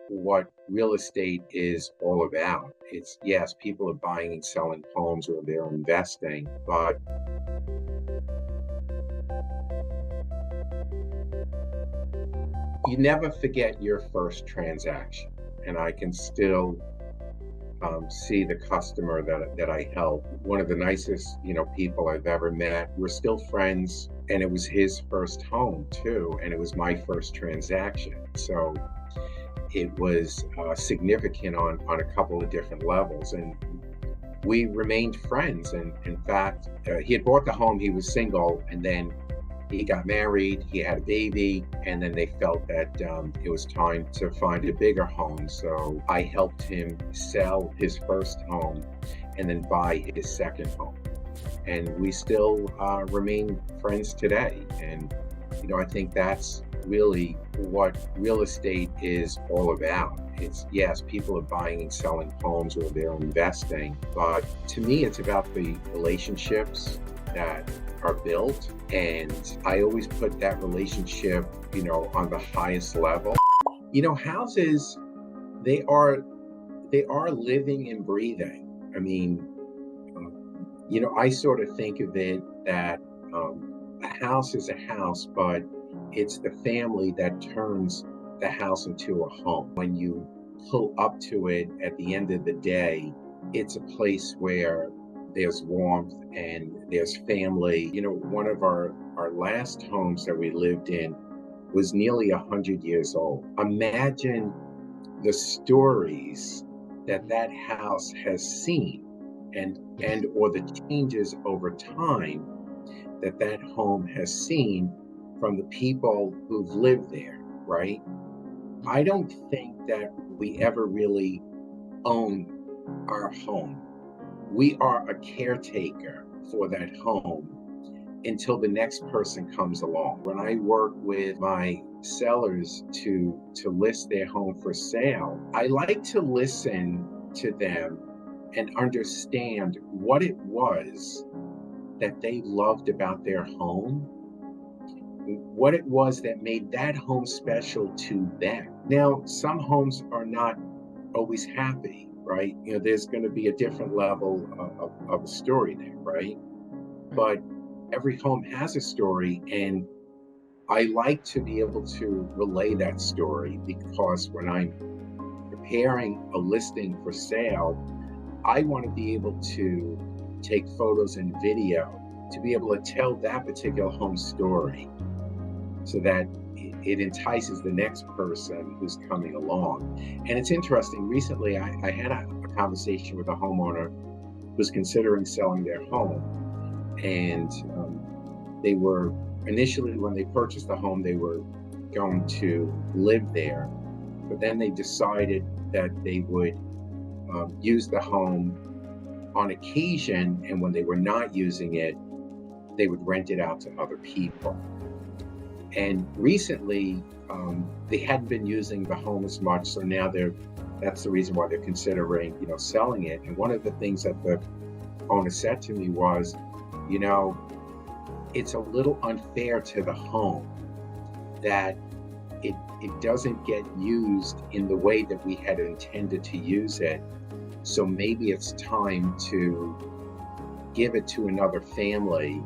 what real estate is all about. It's yes, people are buying and selling homes or they're investing, but you never forget your first transaction. And I can still see the customer that I help. One of the nicest, people I've ever met. We're still friends, and it was his first home too, and it was my first transaction. So it was significant on a couple of different levels, and we remained friends. And in fact, he had bought the home. He was single, and then he got married, he had a baby, and then they felt that it was time to find a bigger home. So I helped him sell his first home and then buy his second home. And we still remain friends today. And, I think that's really what real estate is all about. It's yes, people are buying and selling homes or they're investing, but to me, it's about the relationships that are built. And I always put that relationship, on the highest level. Houses, they are living and breathing. I mean, I sort of think of it that a house is a house, but it's the family that turns the house into a home. When you pull up to it at the end of the day, it's a place where there's warmth and there's family. One of our last homes that we lived in was nearly 100 years old. Imagine the stories that house has seen and or the changes over time that home has seen from the people who've lived there, right? I don't think that we ever really own our home. We are a caretaker for that home until the next person comes along. When I work with my sellers to list their home for sale, I like to listen to them and understand what it was that they loved about their home, what it was that made that home special to them. Now, some homes are not always happy, right? There's going to be a different level of a story there, right? But every home has a story, and I like to be able to relay that story because when I'm preparing a listing for sale, I want to be able to take photos and video to be able to tell that particular home story so that it entices the next person who's coming along. And it's interesting, recently I had a conversation with a homeowner who's considering selling their home. And they were, initially when they purchased the home, they were going to live there. But then they decided that they would use the home on occasion, and when they were not using it, they would rent it out to other people. And recently, they hadn't been using the home as much, so now that's the reason why they're considering, selling it. And one of the things that the owner said to me was, it's a little unfair to the home that it doesn't get used in the way that we had intended to use it. So maybe it's time to give it to another family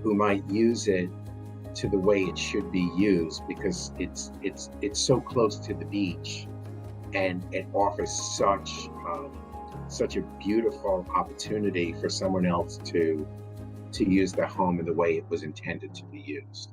who might use it to the way it should be used, because it's so close to the beach and it offers such a beautiful opportunity for someone else to use the home in the way it was intended to be used.